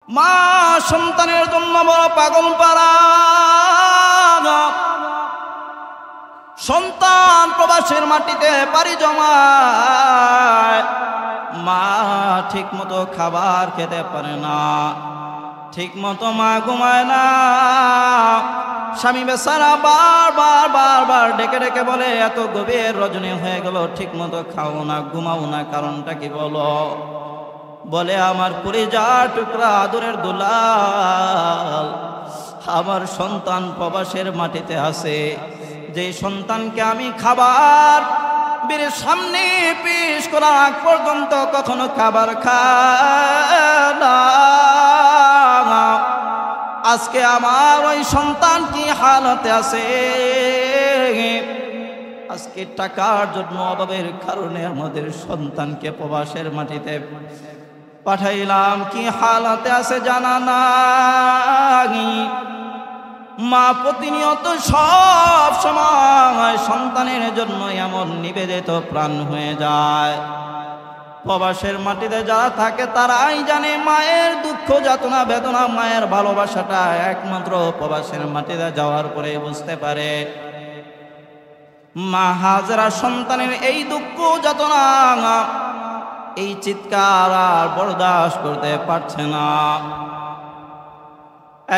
মা সন্তানের জন্য বড় পাগল পারা। সন্তান প্রবাসের মাটিতে পাড়ি জমায়, মা ঠিক মতো খাবার খেতে পারে না, ঠিক মতো মা ঘুমায় না। স্বামী বেচারা বারবার ডেকে ডেকে বলে, এত গভীর রজনী হয়ে গেল, ঠিক মতো খাও না, ঘুমাও না, কারণটা কি বলো? বলে, আমার কলিজার টুকরা আদরের দুলাল, আমার সন্তান প্রবাসের মাটিতে আছে, যে সন্তানকে আমি খাবার বীরের সামনে পেশ করার আগ পর্যন্ত কখনো খাবার খায় না। আজকে আমার ওই সন্তান কি হালতে আছে? আজকে টাকার জন্য, অভাবের কারণে আমাদের সন্তানকে প্রবাসের মাটিতে পাঠাইলাম, কি হালতে আছে জানা নাই। মা প্রতিনিয়ত সব সময় সন্তানের জন্য এমন নিবেদিত প্রাণ হয়ে যায়। প্রবাসের মাটিতে যারা থাকে তারাই জানে মায়ের দুঃখ যাতনা বেদনা, মায়ের ভালোবাসাটা একমাত্র প্রবাসের মাটিতে যাওয়ার পরে বুঝতে পারে। মা হাজেরা সন্তানের এই দুঃখ যাতনা, এই চিৎকার আর বরদাস্ত করতে পারছে না।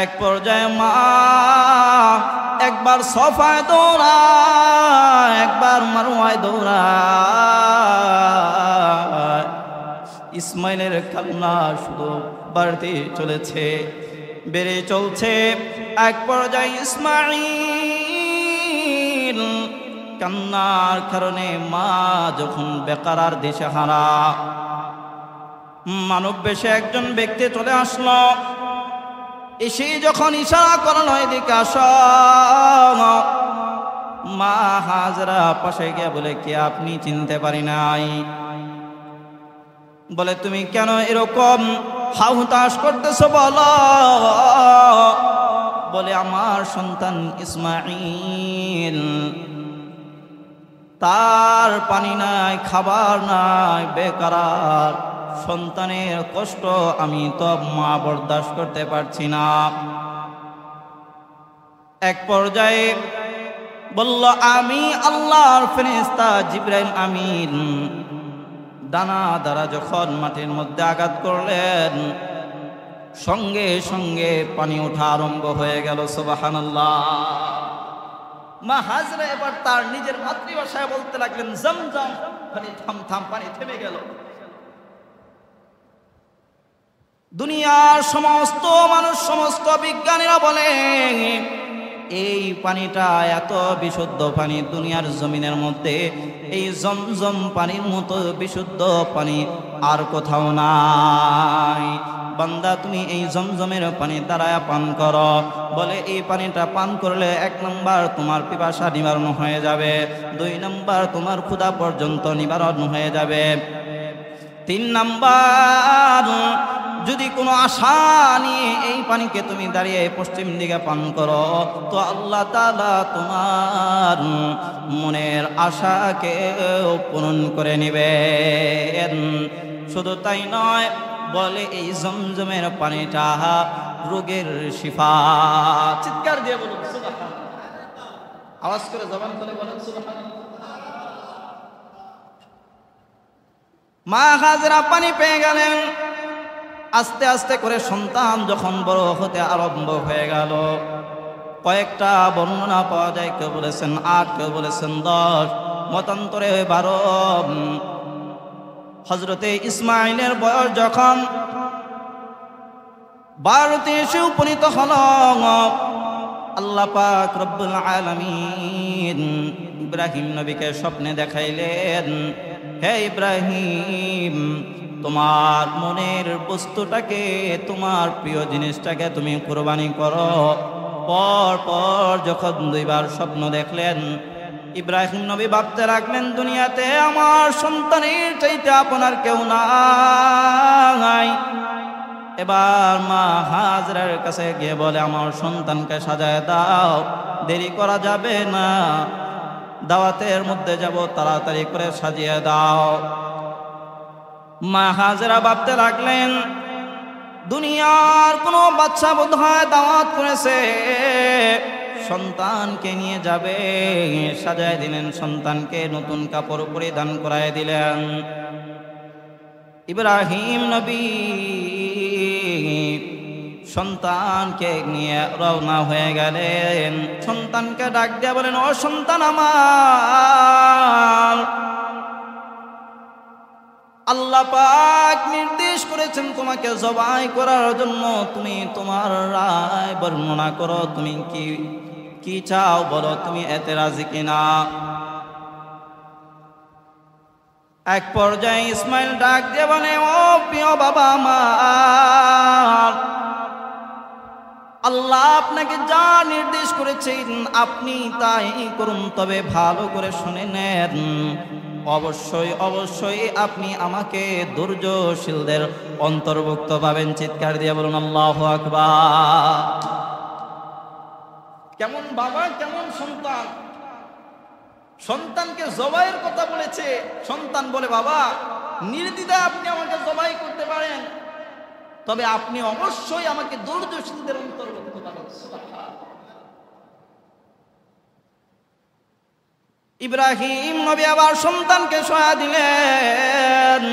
এক পর্যায়ে মা একবার সফায় দৌড়ায়, একবার মারওয়ায় দৌড়ায়। ইসমাইলের কান্না শুধু বাড়তে চলেছে, বেড়ে চলছে। এক পর্যায়ে ইসমাইল কান্নার কারণে মা যখন বেকারার দিশেহারা, মানব বেশে একজন ব্যক্তি চলে আসলো। এসে যখন ইশারা করলো এদিকে আসো, মা হাজরা পাশে গিয়ে বলে, কে আপনি? চিনতে পারি নাই। বলে, তুমি কেন এরকম হাহুতাশ করতেছো বলো? বলে, আমার সন্তান ইসমাইল, তার পানি নাই, খাবার নাই, বেকারার। সন্তানের কষ্ট আমি তো মা বরদাস্ত করতে পারছি না। এক পর্যায়ে বলল, আমি আল্লাহর ফেরেশতা জিবরাইল আমিন ডানা দ্বারা যখন মাটির মধ্যে আঘাত করলেন, সঙ্গে সঙ্গে পানি ওঠা আরম্ভ হয়ে গেল। সুবহানাল্লাহ। মা হাজরা এবার তার নিজের মাতৃভাষায় বলতে লাগলেন, জমজম, পানি থাম থাম, পানি থেমে গেল। দুনিয়ার সমস্ত মানুষ, সমস্ত বিজ্ঞানীরা বলে, এই পানিটা এত বিশুদ্ধ পানি, দুনিয়ার জমিনের মধ্যে এই জমজম পানির মতো বিশুদ্ধ পানি আর কোথাও নাই। বান্দা, তুমি এই জমজমের পানি দ্বারা পান করো। বলে, এই পানিটা পান করলে 1 নম্বর তোমার পিপাসা নিবারণ হয়ে যাবে, 2 নম্বর তোমার ক্ষুধা পর্যন্ত নিবারণ হয়ে যাবে, 3 নম্বর যদি কোনো আশা নিয়ে এই পানিকে তুমি দাঁড়িয়ে পশ্চিম দিকে পান করো, তো আল্লাহ তাআলা তোমার মনের আশাকে পূরণ করে নেবেন। শুধু তাই নয়, বলে এই জমজমের পানিটা রোগের শিফা। চিৎকার দিয়ে বলুন সুবহানাল্লাহ, আওয়াজ করে জবান খুলে বলুন সুবহানাল্লাহ। মা হাজরা পানি পেয়ে গেলেন। আস্তে আস্তে করে সন্তান যখন বড় হতে আরম্ভ হয়ে গেল, কয়েকটা বর্ণনা পাওয়া যায়। কেউ বলেছেন 8, কেউ বলেছেন 10, মতান্তরে 12। হযরতে ইসমাইলের বয়স যখন 12তে এসে উপনীত হল, আল্লাহ পাক রব্বুল আলামিন ইব্রাহিম নবীকে স্বপ্নে দেখাইলেন, হে ইব্রাহিম, তোমার মনের বস্তুটাকে, তোমার প্রিয় জিনিসটাকে তুমি কুরবানি করো। পর পর যখন 2 বার স্বপ্ন দেখলেন, ইব্রাহিম নবী ভাবতে লাগলেন, দুনিয়াতে আমার সন্তানের চাইতে আপনার কেউ নাই। এবার মা হাজরার কাছে গিয়ে বলে, আমার সন্তানকে সাজায় দাও, দেরি করা যাবে না, দাওয়াতের মধ্যে যাব, তাড়াতাড়ি করে সাজিয়ে দাও। মা হাজরা ভাবতে লাগলেন, দুনিয়ার কোনো বাচ্চা বোধহয় দাওয়াত করেছে, সন্তানকে নিয়ে যাবে, সাজায় দিলেন, সন্তানকে নতুন কাপড় পরিধান করায় দিলেন। ইব্রাহিম নবী সন্তানকে নিয়ে রওনা হয়ে গেলেন। সন্তানকে ডাক দিয়ে বলেন, ও সন্তান আমার, আল্লাহ পাক নির্দেশ করেছেন তোমাকে জবাই করার জন্য। তুমি তোমার রায় বর্ণনা করো, তুমি কি চাও বলো, তুমি এতে রাজি কিনা। এক পর্যায়ে ইসমাইল ডাক দিয়ে বলে, ও প্রিয় বাবা আমার, আল্লাহ আপনাকে যা নির্দেশ করেছেন আপনি তাই করুন, তবে ভালো করে শুনে নেন, অবশ্যই অবশ্যই আপনি আমাকে ধৈর্যশীলদের অন্তর্ভুক্ত পাবেন। চিৎকার দিয়ে বলুন আল্লাহু আকবার। কেমন বাবা, কেমন সন্তান! সন্তানকে জবাইয়ের কথা বলেছে, সন্তান বলে, বাবা নির্দ্বিধায় আপনি আমাকে জবাই করতে পারেন, তবে আপনি অবশ্যই আমাকে ধৈর্যশীলদের অন্তর্ভুক্ত পাবেন। ইব্রাহিম নবী আবার সন্তানকে সয়া দিলেন।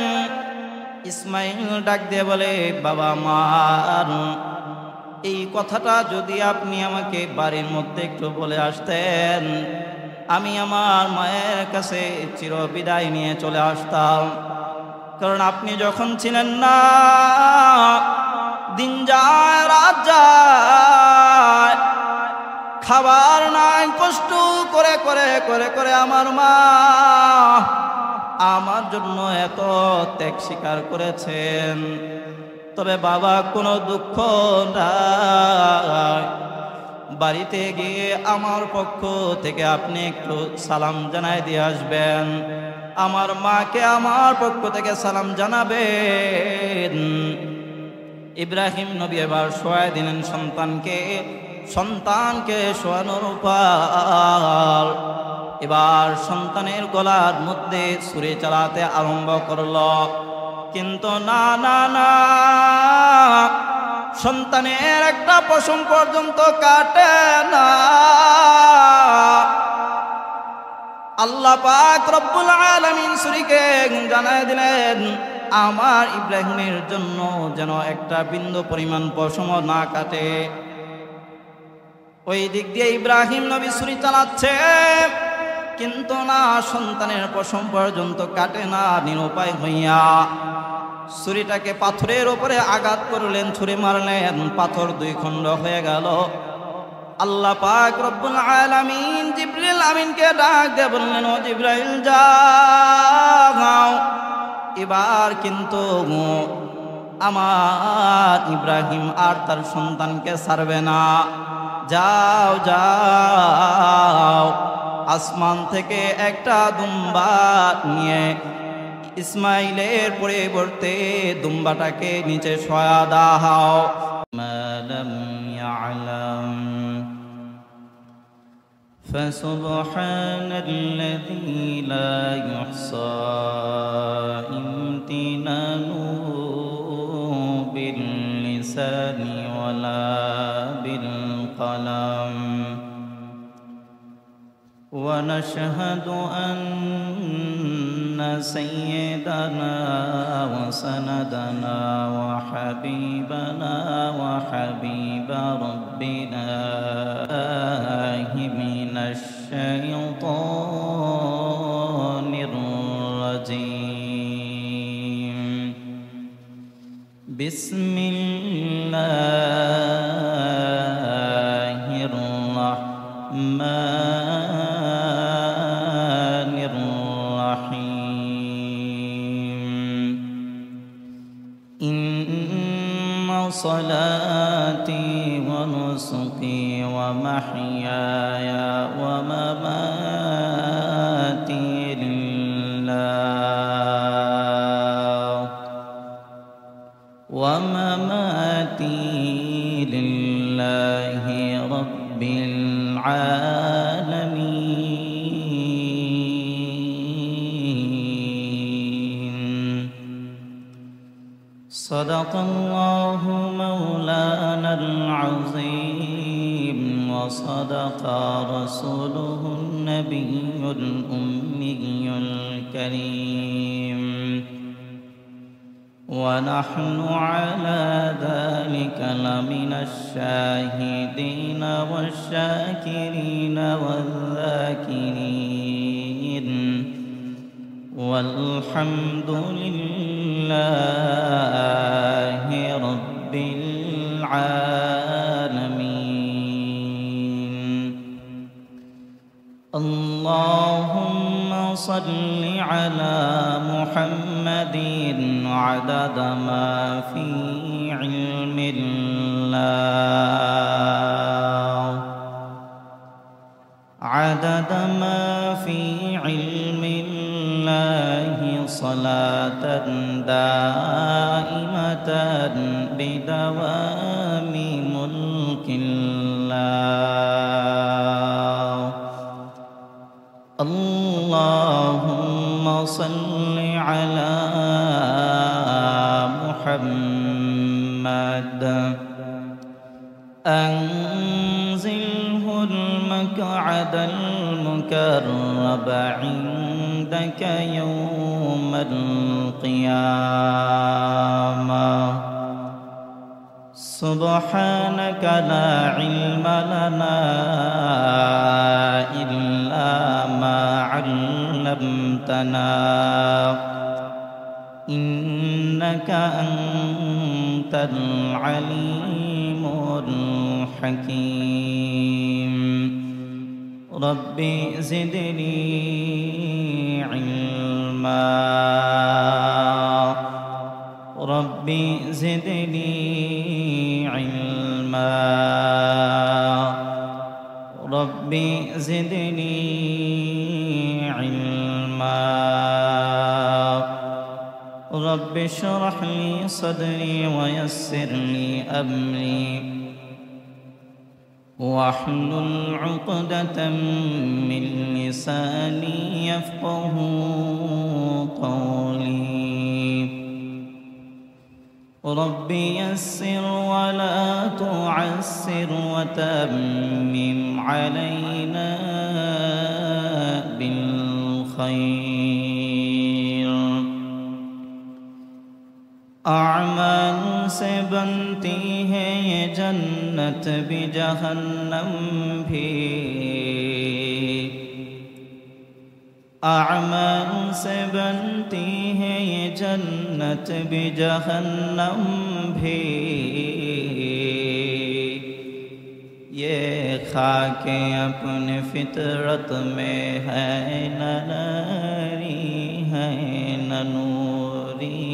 ইসমাইল ডাক দিয়ে বলে, বাবা আমার, এই কথাটা যদি আপনি আমাকে বাড়ির মধ্যে একটু বলে আসতেন, আমি আমার মায়ের কাছে চির বিদায় নিয়ে চলে আসতাম। কারণ আপনি যখন ছিলেন না, দিন যায় রাত যায়, খাবার নাই, কষ্ট করে করে করে করে আমার মা আমার জন্য এত ত্যাগ স্বীকার করেছেন। তবে বাবা কোনো দুঃখ নাই, বাড়িতে গিয়ে আমার পক্ষ থেকে আপনি একটু সালাম জানাই দিয়ে আসবেন, আমার মাকে আমার পক্ষ থেকে সালাম জানাবেন। ইব্রাহিম নবী এবার শোয়া দিলেন সন্তানকে। সন্তানকে শোয়ানোর পর এবার সন্তানের গলার মধ্যে ছুরি চালাতে আরম্ভ করল, কিন্তু না না না, সন্তানের একটা পশম পর্যন্ত কাটে না। আল্লাহ পাক রব্বুল আলামিন ছুরিকে জানায় দিলেন, আমার ইব্রাহিমের জন্য যেন একটা বিন্দু পরিমাণ পশম না কাটে। ওই দিক দিয়ে ইব্রাহিম নবী ছুরি চালাচ্ছে, কিন্তু না, সন্তানের পশম পর্যন্ত কাটে না। নিরুপায় হইয়া ছুরিটাকে পাথরের উপরে আঘাত করলেন, ছুরি মারলেন, পাথর দুই খণ্ড হয়ে গেল। আল্লাহ পাক রব্বুল আলামিন জিবরিল আমিনকে ডাক দিয়ে বললেন, ও জিবরাইল যাও, এবার কিন্তু আমার ইব্রাহিম আর তার সন্তানকে ছাড়বে না। যাও যাও, আসমান থেকে একটা দুম্বা নিয়ে ইসমাইলের পরিবর্তে দুম্বাটাকে নিচে শোয়া দাও। মালাম ইয়ালাম ফাসুবহানাল্লাযী লা ইহসা ইমতিনানু বিল লিসানি ওয়ালা বিল কলম ونشهد أن سيدنا وسندنا وحبيبنا وحبيب ربنا من الشيطان الرجيم بسم الله الرحمن صلاتي ونسكي ومحياي ومماتي لله رب العالمين صدق الله وصدق رسوله النبي الأمي الكريم ونحن على ذلك لمن الشاهدين والشاكرين والذاكرين والحمد لله رب العالمين. اللهم صل على محمد عدد ما في علم الله عدد ما في علم الله صلاة دائمة بدوام ملك الله. اللهم صل على محمد أنزله المقعد المقرب عندك يوم القيامة. سبحانك لا علم لنا إلا ما علمتنا إنك أنت العليم الحكيم. ربي زدني علما ربي زدني علما ربي زدني علما. رب اشرح لي صدري ويسر لي أمري واحلل عقدة من لساني يفقه قولي. ربي يسر ولا تعسر وتمم علينا بالخير. अमाल से बनती है ये जन्नत भी जहन्नम भी अमाल से बनती है ये जन्नत भी जहन्नम भी ये खाके अपने फितरत में है न नारी है न नूरी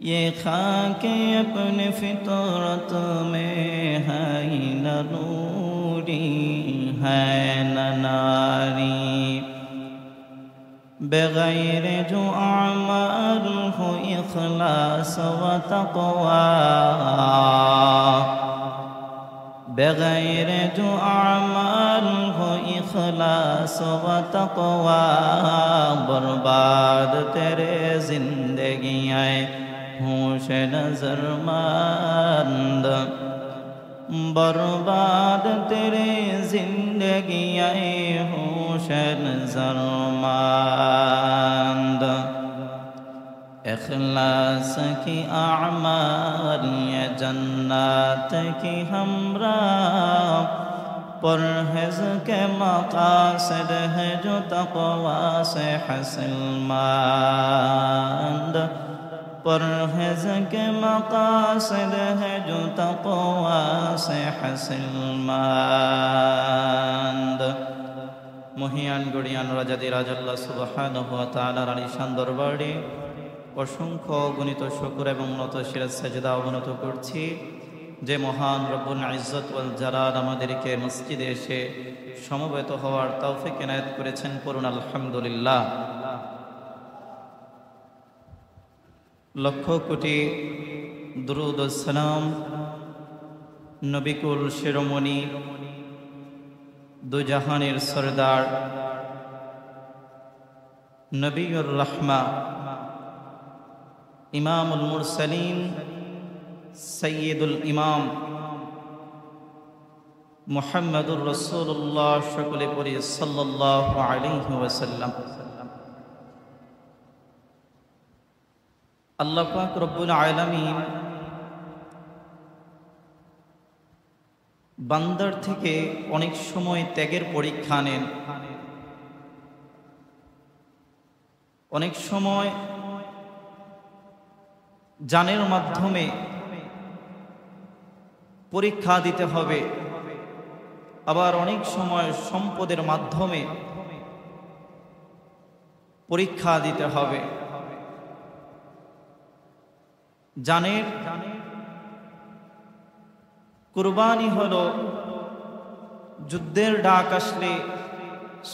ये खाके अपने फितरत में है न नूरी है न नारी बगैर जो अमाल हो इखलास व तक़वा बगैर जो अमाल हो इखलास व तक़वा बर्बाद तेरे जिंदगी आए होश नज़रमंद बर्बाद तेरे जिंदगी आए होश नज़रमंद। इखलास की अमाल ये जन्नत की हमरा परहेज़ के मक़ासिद है जो तक़वा से हासिलमंद परहेज़ के मक़ासिद है जो तक़वा से हासिलमंद। মহিয়ান গড়িয়ান রাজাদি রাজাল্লাহ সুবহানাহু ওয়া তাআলার আলিশান দরবারে অসংখ্য গণিত শুকর এবং নত শির সাজদা অবনত করছি যে মহান রব্বুল ইজ্জত ওয়াল জালাল আমাদেরকে মসজিদে এসে সমবেত হওয়ার তৌফিক এনায়েত করেছেন। পড়ুন আলহামদুলিল্লাহ। লক্ষ কোটি দুরূদ ও সালাম নবিকুল শিরোমণি দুজাহানের সরদার নবিউর রহমা ইমামুল মুরসালিন সৈয়দুল ইমাম মুহাম্মাদুর রাসূলুল্লাহ সকলে পড়ি সাল্লাল্লাহু আলাইহি ওয়াসাল্লাম। আল্লাহ পাক রব্বুল আলামিন বান্দার থেকে অনেক সময় ত্যাগের পরীক্ষা নেন, অনেক সময় জানের মাধ্যমে পরীক্ষা দিতে হবে, আবার অনেক সময় সম্পদের মাধ্যমে পরীক্ষা দিতে হবে। জানের কুরবানি হলো যুদ্ধের ডাক আসলে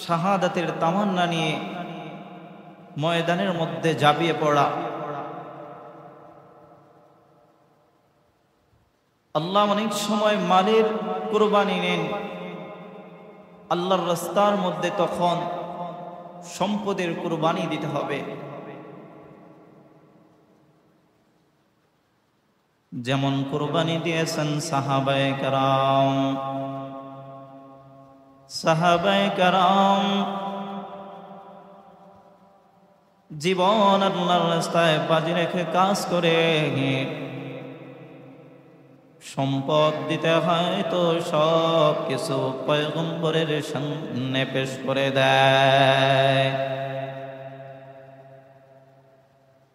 শাহাদাতের তামান্না নিয়ে ময়দানের মধ্যে ঝাঁপিয়ে পড়া। আল্লাহ অনেক সময় মালের কুরবানি নেন, আল্লাহর রাস্তার মধ্যে তখন সম্পদের কুরবানি দিতে হবে। যেমন কুরবানি দিয়েছেন সাহাবায়ে কেরাম। জীবন আল্লাহর রাস্তায় বাজি রেখে কাজ করে সম্পদ দিতে হয় তো সব কিছু পয়গম্বরের সামনে পেশ করে দেয়।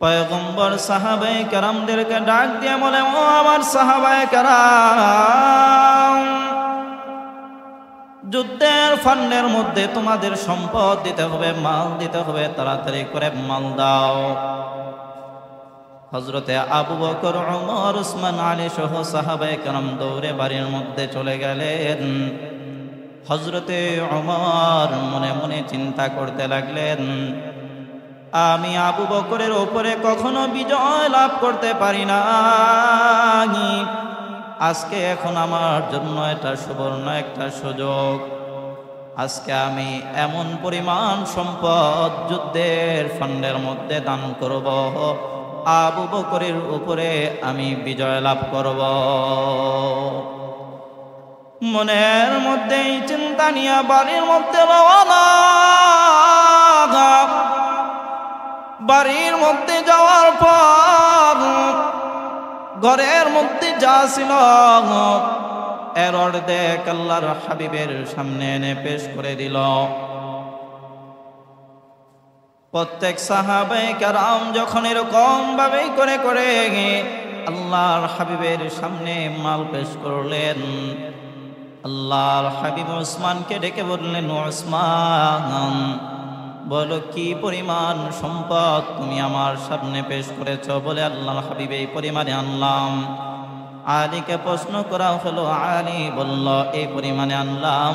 পয়গম্বর সাহাবায়ে কেরামদেরকে ডাক দিয়ে বলে, ও আমার সাহাবায়ে কেরাম, যুদ্ধের ফান্ডের মধ্যে তোমাদের সম্পদ দিতে হবে, মাল দিতে হবে, তাড়াতাড়ি করে মাল দাও। হযরতে আবু বকর, ওমর, উসমান, আলী সহ সাহাবায়ে কেরাম দৌড়ে বাড়ির মধ্যে চলে গেলেন। হযরতে ওমর মনে মনে চিন্তা করতে লাগলেন, আমি আবু বকরের উপরে কখনো বিজয় লাভ করতে পারি না, আজকে এখন আমার জন্য এটা সুবর্ণ একটা সুযোগ। আজকে আমি এমন পরিমাণ সম্পদ যুদ্ধের ফান্ডের মধ্যে দান করব, আবু বকরের উপরে আমি বিজয় লাভ করব। মনের মধ্যে এই চিন্তা নিয়ে বাড়ির মধ্যে রওনা। বাড়ির মধ্যে যাওয়ার পর ঘরের মধ্যে যা ছিল এর অর্ধেক আল্লাহর হাবিবের সামনে এনে পেশ করে দিল। প্রত্যেক সাহাবায়ে কেরাম যখন এরকম ভাবে করে করে আল্লাহর হাবিবের সামনে মাল পেশ করলেন, আল্লাহর হাবিব উসমানকে ডেকে বললেন, উসমান, বলো কি পরিমাণ সম্পদ তুমি আমার সামনে পেশ করেছ? বলে, আল্লাহর হাবিব এই পরিমাণে আনলাম। আলীকে প্রশ্ন করা হলো, আলী বলল, এই পরিমাণে আনলাম।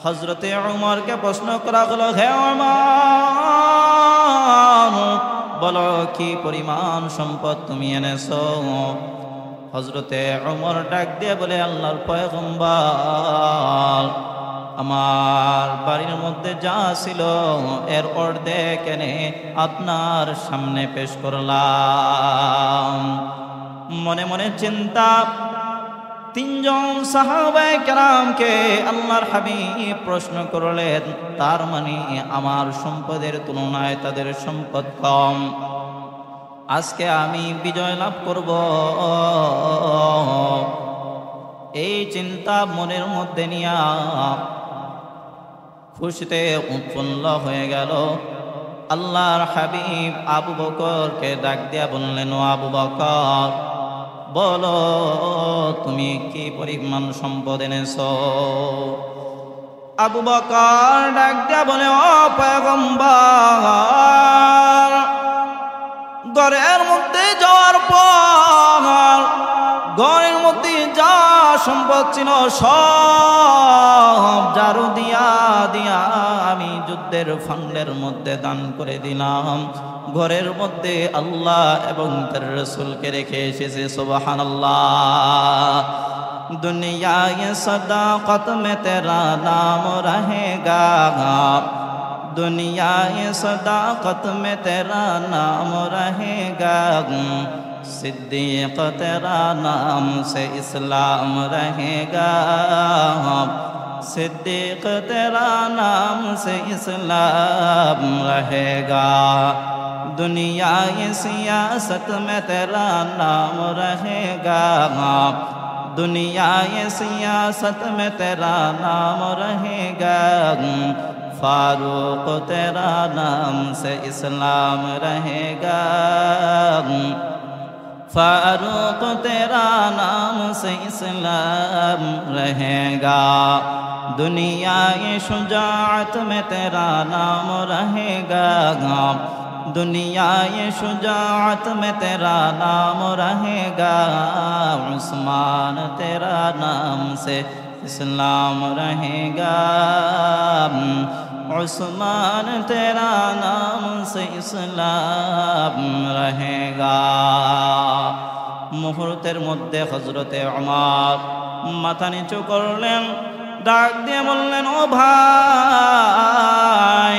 হযরতে উমরকে প্রশ্ন করা হলো, হে উমর, বলো কি পরিমাণ সম্পদ তুমি এনেছো? হযরতে উমর ডাক দিয়ে বলে, আল্লাহর পয়গম্বর, আমার বাড়ির মধ্যে যা ছিল এর অর্ধেক এনে আপনার সামনে পেশ করলাম। মনে মনে চিন্তা, তিনজন সাহাবায়ে কেরামকে আল্লাহর হাবিব প্রশ্ন করলেন, তার মানে আমার সম্পদের তুলনায় তাদের সম্পদ কম, আজকে আমি বিজয় লাভ করব। এই চিন্তা মনের মধ্যে নিয়া খুশিতে উৎফুল্ল হয়ে গেল। আল্লাহর হাবিব আবু বকরকে ডাক দিয়া বললেন, ও আবু বকর, বলো তুমি কি পরিমাণ সম্পদ এনেছো? আবু বকর ডাক দিয়া বলে, ও পয়গম্বর, ঘরের মধ্যে যাওয়ার পর ঘরের মধ্যে যা সম্পদ ছিল সব জারু দিয়া দিয়া আমি যুদ্ধের ফান্ডের মধ্যে দান করে দিলাম। ঘরের মধ্যে আল্লাহ এবং তার রাসূলকে রেখে এসেছে। সুবহানাল্লাহ। दुनिया ये सदाकत में तेरा नाम रहेगा, दुनिया ये सदाकत में तेरा नाम रहेगा, सिद्दीक तेरा नाम से इस्लाम रहेगा, सिद्दीक तेरा नाम से इस्लाम रहेगा। दुनिया ये सियासत में तेरा नाम रहेगा, दुनिया ये सियासत में तेरा नाम रहेगा। फारूक तेरा नाम से इस्लाम रहेगा, फारूक तेरा नाम से इस्लाम रहेगा। दुनिया ये शुजाअत में तेरा नाम रहेगा, दुनिया ये शुजाअत में तेरा नाम रहेगा। उस्मान तेरा नाम से इस्लाम रहेगा, उस्मान तेरा नाम से इस्लाम रहेगा। মুহূর্তের মধ্যে হযরতে ওমর মাথা নিচু করলেন, ডাক দিয়ে বললেন, ও ভাই,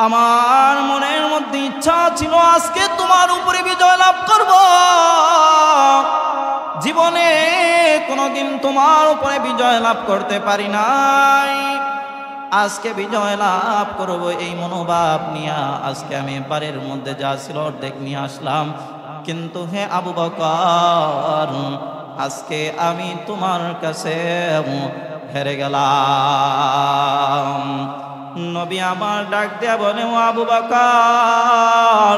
আমার মনের মধ্যে ইচ্ছা ছিল আজকে তোমার উপরে বিজয় লাভ করব। জীবনে কোনোদিন তোমার উপরে বিজয় লাভ করতে পারি নাই, আজকে বিজয় লাভ করব এই মনোভাব নিয়ে আজকে আমি বাড়ির মধ্যে যা ছিল অর্ধেক নিয়ে আসলাম। কিন্তু হে আবু বকর, আজকে আমি তোমার কাছে হেরে গেলাম। নবী আমার ডাক দেয়া বলে, ও আবু বকর,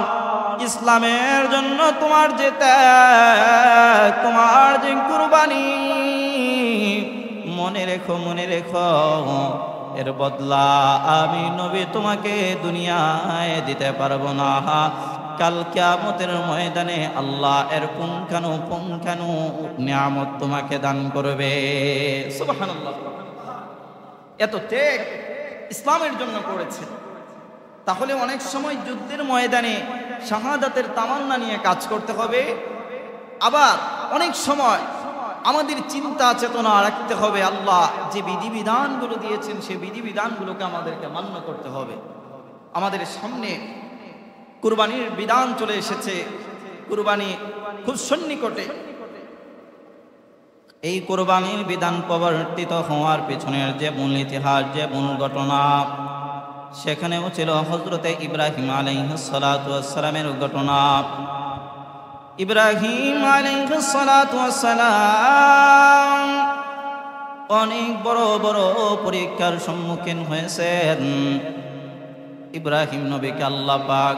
ইসলামের জন্য তোমার যে ত্যাগ, তোমার যে কুরবানি, মনে রেখো, মনে রেখো, এর বদলা আমি নবী তোমাকে দুনিয়ায় দিতে পারবো না। কাল কিয়ামতের ময়দানে আল্লাহ এর পুঙ্খানু নিয়ামত তোমাকে দান করবে। সুবহানাল্লাহ। এত ত্যাগ ইসলামের জন্য করেছে। তাহলে অনেক সময় যুদ্ধের ময়দানে শাহাদাতের তামান্না নিয়ে কাজ করতে হবে, আবার অনেক সময় আমাদের চিন্তা চেতনা রাখতে হবে আল্লাহ যে বিধিবিধানগুলো দিয়েছেন সেই বিধিবিধানগুলোকে আমাদেরকে মান্য করতে হবে। আমাদের সামনে কুরবানির বিধান চলে এসেছে, কুরবানি খুব সন্নিকটে। এই কুরবানির বিধান প্রবর্তিত হওয়ার পেছনের যে মূল ইতিহাস, যে মূল ঘটনা, সেখানেও ছিল হযরতে ইব্রাহিম আলাইহিস সালাতু ওয়াস সালামের ঘটনা। ইব্রাহিম আলাইহিস সালাতু ওয়াস সালাম অনেক বড় বড় পরীক্ষার সম্মুখীন হয়েছেন। ইব্রাহিম নবীকে আল্লাহ পাক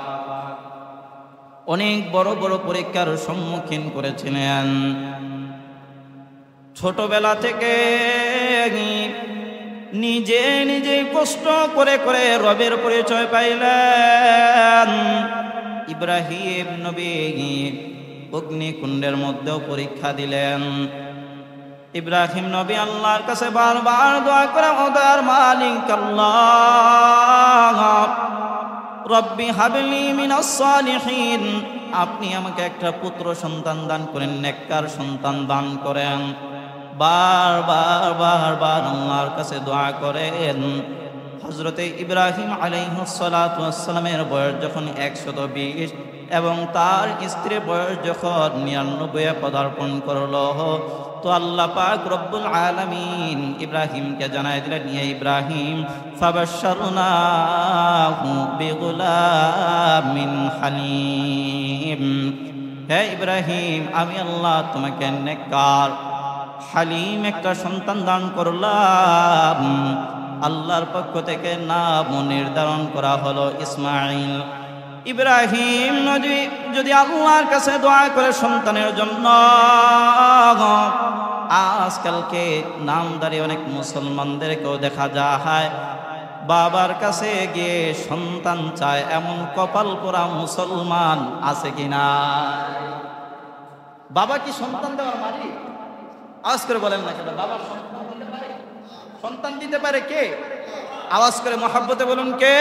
অনেক বড় বড় পরীক্ষার সম্মুখীন করেছিলেন। ছোটবেলা থেকে নিজে নিজে কষ্ট করে করে রবের পরিচয় পাইলেন। ইব্রাহিম নবী অগ্নিকুণ্ডের মধ্যেও পরীক্ষা দিলেন। ইব্রাহিম নবী আল্লাহর কাছে বারবার দোয়া করে, ও দয়ার মালিক আল্লাহ, রব্বি হাবলি মিনাস সালিহিন, আপনি আমাকে একটা পুত্র সন্তান দান করেন, নেককার সন্তান দান করেন। বারবার বারবার আল্লাহর কাছে দোয়া করেন। হযরতে ইব্রাহিম আলাইহিস সালাতু ওয়াস সালামের বয়স যখন 120 এবং তার স্ত্রীর বয়স যখন 99 পদার্পণ করলো, তো আল্লাহ পাক রব্বুল আলামিন ইব্রাহিমকে জানাই দিলেন, ইয়া ইব্রাহিম ফাবাশশারনাহু বিগুলামিন হালিম, হে ইব্রাহিম, আমি আল্লাহ তোমাকে নেককার হালিম একটা সন্তান দান করলাম। আল্লাহর পক্ষ থেকে নাম নির্ধারণ করা হলো ইসমাইল। ইব্রাহিম নবী যদি আল্লাহর কাছে দোয়া করে সন্তানের জন্য, আজকালকে নামদারি অনেক মুসলমানদেরকেও দেখা যায় বাবার কাছে গিয়ে সন্তান চায়, এমন কপাল পোড়া মুসলমান আছে কিনা? বাবা কি সন্তান দেওয়ার মালিক? আওয়াজ করে বলেন না কেন? বাবা সন্তান দিতে পারে? সন্তান দিতে পারে কে? আওয়াজ করে মহব্বতে বলুন, কে?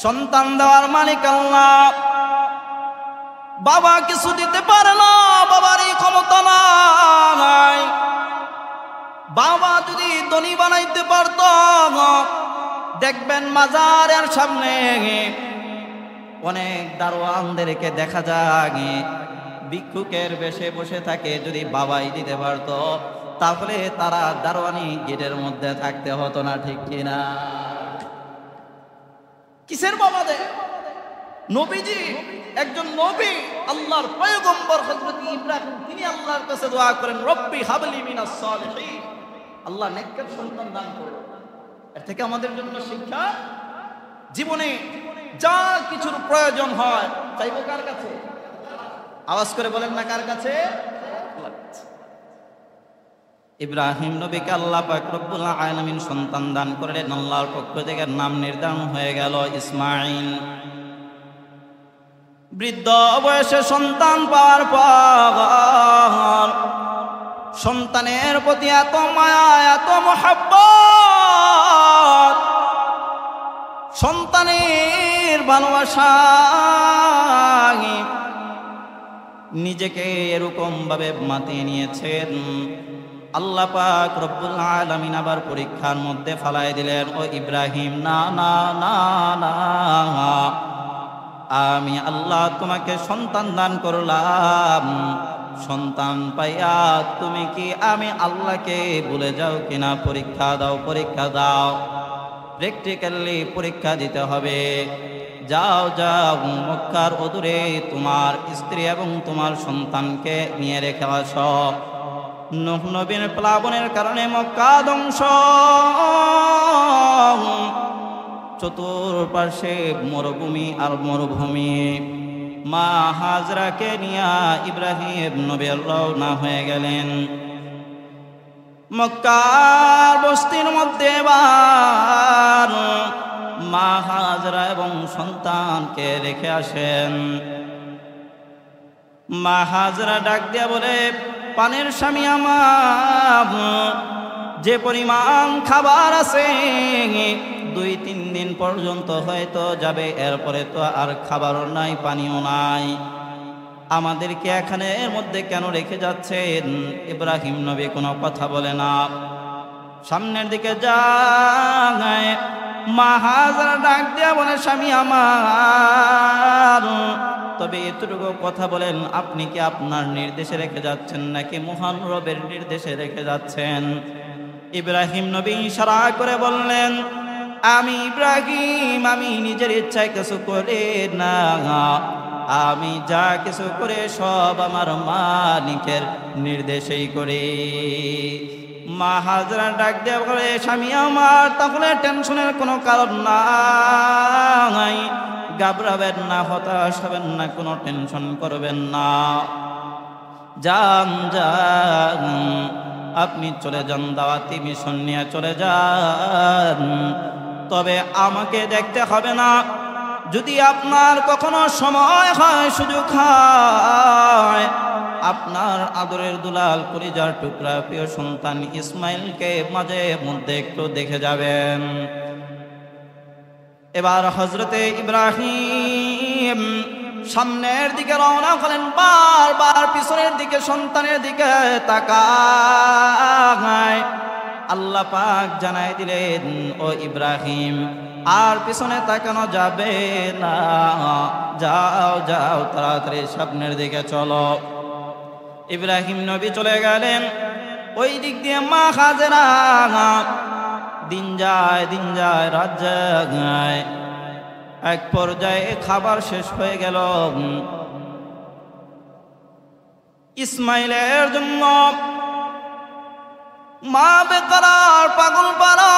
সন্তান দেওয়ার মালিক আল্লাহ। বাবা কিছু দিতে পারে না, বাবার এই ক্ষমতা নাই। বাবা যদি ধনী বানাইতে পারত, দেখবেন মাজারের সামনে অনেক দারোয়ানদেরকে দেখা যায় ভিক্ষুকের বেশে বসে থাকে। যদি বাবাই দিতে পারতো তাহলে তারা দারোয়ানি গেটের মধ্যে থাকতে হতো না, ঠিক কিনা? কিসের বাবা দেয়? নবীজি একজন নবী, আল্লাহর পয়গম্বর হযরত ইব্রাহিম, তিনি আল্লাহর কাছে দোয়া করেন, রব্বি হাবলি মিনাস সালিহিন, আল্লাহ নেককার সন্তান দান করো। এর থেকে আমাদের জন্য শিক্ষা, জীবনে যা কিছুর প্রয়োজন হয় চাইবো কার কাছে? আওয়াজ করে বলেন না, কার কাছে? ইব্রাহিম নবীকে আল্লাহ পাক রব্বুল আলামিন সন্তান দান করলেন। আল্লাহর পক্ষ থেকে নাম নির্ধারণ হয়ে গেল ইসমাঈল। বৃদ্ধ বয়সে সন্তান পাওয়ার পর সন্তানের প্রতি এত মায়া, এত মহব্বত, সন্তানের ভালোবাসা, নিজেকে এরকম ভাবে মাতিয়ে নিয়েছেন। আল্লাহ পাক রব্বুল আলামিন আবার পরীক্ষার মধ্যে ফালায় দিলেন, ও ইব্রাহিম, না না না না, আমি আল্লাহ তোমাকে সন্তান দান করলাম, সন্তান পাইয়া তুমি কি আমি আল্লাহকে ভুলে যাও কিনা? পরীক্ষা দাও, পরীক্ষা দাও, প্র্যাকটিক্যালি পরীক্ষা দিতে হবে। যাও যাও, মক্কার অদূরে তোমার স্ত্রী এবং তোমার সন্তানকে নিয়ে রেখে আসো। নূহ নবীর প্লাবনের কারণে মক্কা ধ্বংস, চতুর্পার্শ্বে মরুভূমি আর মরুভূমি। মা হাজরাকে নিয়া ইব্রাহিম নবী রওনা হয়ে গেলেন মক্কার বস্তির মধ্যে। এবার মা হাজরা এবং সন্তানকে রেখে আসেন। মা হাজরা ডাক দিয়া বলে, পানের স্বামী আমার, যে পরিমাণ খাবার আছে 2-3 দিন পর্যন্ত হয়তো যাবে, এরপরে তো আর খাবারও নাই, পানিও নাই, আমাদেরকে এখানে এর মধ্যে কেন রেখে যাচ্ছেন? ইব্রাহিম নবী কোনো কথা বলে না, সামনের দিকে যায়। মা হাজরা ডাক দিয়া বলে, স্বামী আমার, তবে এতটুকু কথা বলেন, আপনি কি আপনার নির্দেশে রেখে যাচ্ছেন নাকি মহান রবের নির্দেশে রেখে যাচ্ছেন? ইব্রাহিম নবী ইশারা করে বললেন, আমি ইব্রাহিম, আমি নিজের ইচ্ছায় কিছু করে না, আমি যা কিছু করে সব আমার মালিকের নির্দেশেই করি। মা হাজরা ডাক দিয়ে বলে, স্বামী আমার, তাহলে টেনশনের কোনো কারণ নাই, ঘাবড়াবেন না, হতাশ হবেন না, কোনো টেনশন করবেন না, যান যান, আপনি চলে যান, দাওয়াতি মিশন নিয়ে চলে যান, তবে আমাকে দেখতে হবে না। যদি আপনার কখনো সময় হয়, সুযোগ হয়, আপনার আদরের দুলাল কলিজার টুকরা প্রিয় সন্তান ইসমাইলকে মাঝে মধ্যে একটু দেখে যাবেন। এবার হযরতে ইব্রাহিম সামনের দিকে রওনা হলেন, বারবার পিছনের দিকে সন্তানের দিকে তাকায়। আল্লাহ পাক জানাই দিলেন, ও ইব্রাহিম, আর পিছনে তাকানো যাবে না, যাও যাও, তাড়াতাড়ি সামনের দিকে চলো। ইব্রাহিম নবী চলে গেলেন ওই দিক দিয়ে। মা হাজেরা, দিন যায় দিন যায়, রাত যায়, এক পর্যায়ে খাবার শেষ হয়ে গেল। ইসমাইলের জন্য মা বেকার পাগল পারা,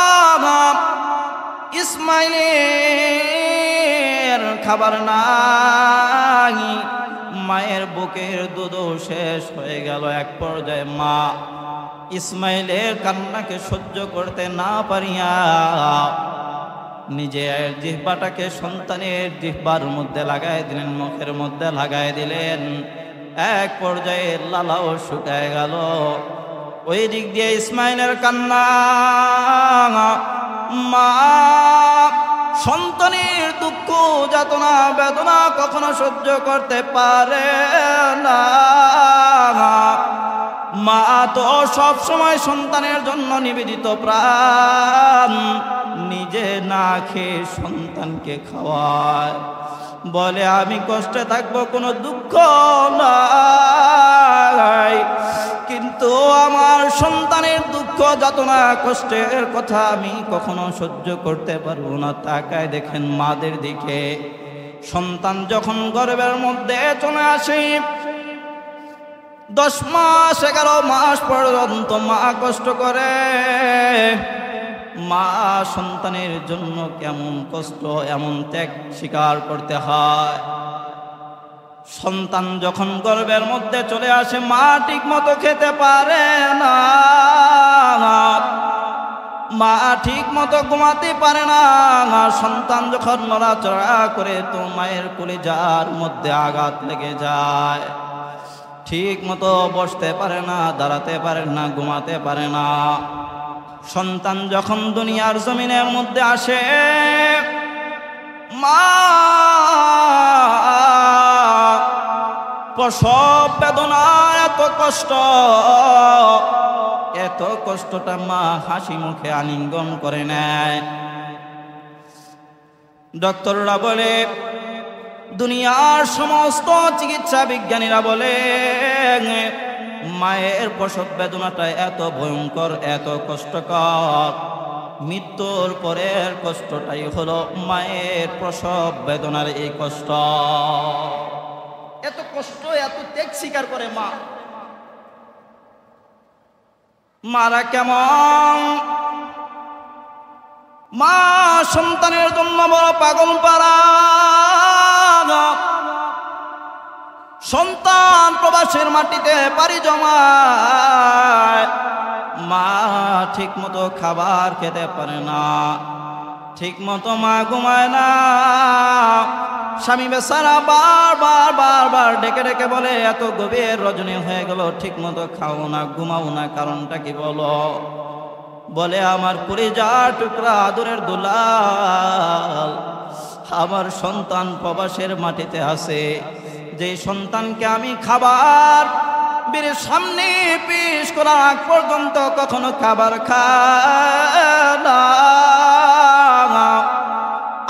ইসমাইলের খাবার নাই, মায়ের বুকের দুধও শেষ হয়ে গেল। এক পর্যায়ে মা ইসমাইলের কান্নাকে সহ্য করতে না পারিয়া নিজের জিহ্বাটাকে সন্তানের জিহ্বার মধ্যে লাগাই দিলেন, মুখের মধ্যে লাগাই দিলেন। এক পর্যায়ে লালাও শুকায় গেল। ওই দিক দিয়ে ইসমাইলের কান্না, মা সন্তানের দুঃখ যাতনা বেদনা কখনো সহ্য করতে পারে না। মা তো সব সময় সন্তানের জন্য নিবেদিত প্রাণ, নিজে না খেয়ে সন্তানকে খাওয়ায়। বলে আমি কষ্টে থাকবো, কোনো দুঃখ নাই, কিন্তু আমার সন্তানের দুঃখ যাতনা কষ্টের কথা আমি কখনো সহ্য করতে পারবো না। তাকায় দেখেন মাদের দিকে, সন্তান যখন গর্ভের মধ্যে চলে আসে 10 মাস 11 মাস পর্যন্ত মা কষ্ট করে। মা সন্তানের জন্য কেমন কষ্ট, এমন ত্যাগ স্বীকার করতে হয়। সন্তান যখন গর্ভের মধ্যে চলে আসে মা ঠিক মতো খেতে পারে না, মা ঠিক মতো ঘুমাতে পারে না। সন্তান যখন নড়াচড়া করে তো মায়ের কলিজার মধ্যে আঘাত লেগে যায়। ঠিক মতো বসতে পারে না, দাঁড়াতে পারে না, ঘুমাতে পারে না। সন্তান যখন দুনিয়ার জমিনের মধ্যে আসে মা প্রসব বেদনা, এত কষ্ট, এত কষ্টটা মা হাসি মুখে আলিঙ্গন করে নেয়। ডক্টররা বলে, দুনিয়ার সমস্ত চিকিৎসা বিজ্ঞানীরা বলে মায়ের প্রসব বেদনাটা এত ভয়ঙ্কর, এত কষ্টকর, মৃত্যুর পরের কষ্টটাই হলো মায়ের প্রসব বেদনার এই কষ্ট। এত কষ্ট, এত ত্যাগ স্বীকার করে মা। মারা কেমন, মা সন্তানের জন্য বড় পাগল পারা। সন্তান প্রবাসের মাটিতে পাড়ি জমায়, মা ঠিক মতো খাবার খেতে পারে না, ঠিক মতো মা ঘুমায় না। স্বামী বেচারা বারবার ডেকে ডেকে বলে, এত গভীর রজনী হয়ে গেল, ঠিক মতো খাও না, ঘুমাও না, কারণটা কি বলো? বলে, আমার কলিজার টুকরা আদরের দুলাল, আমার সন্তান প্রবাসের মাটিতে আছে। যে সন্তানকে আমি খাবার বেড়ে সামনে পেশ করার আগ পর্যন্ত কখনো খাবার খায় না,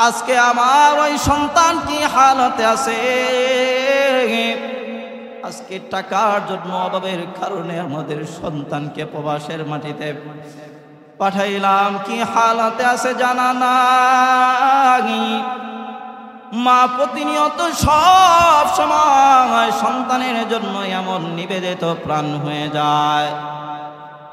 আজকে আমার ওই সন্তান কি হালতে আছে। আজকে টাকার জন্য, অভাবের কারণে আমাদের সন্তানকে প্রবাসের মাটিতে পাঠাইলাম, কি হালতে আছে জানা নাই। মা প্রতিনিয়ত সব সময় সন্তানের জন্য এমন নিবেদিত প্রাণ হয়ে যায়।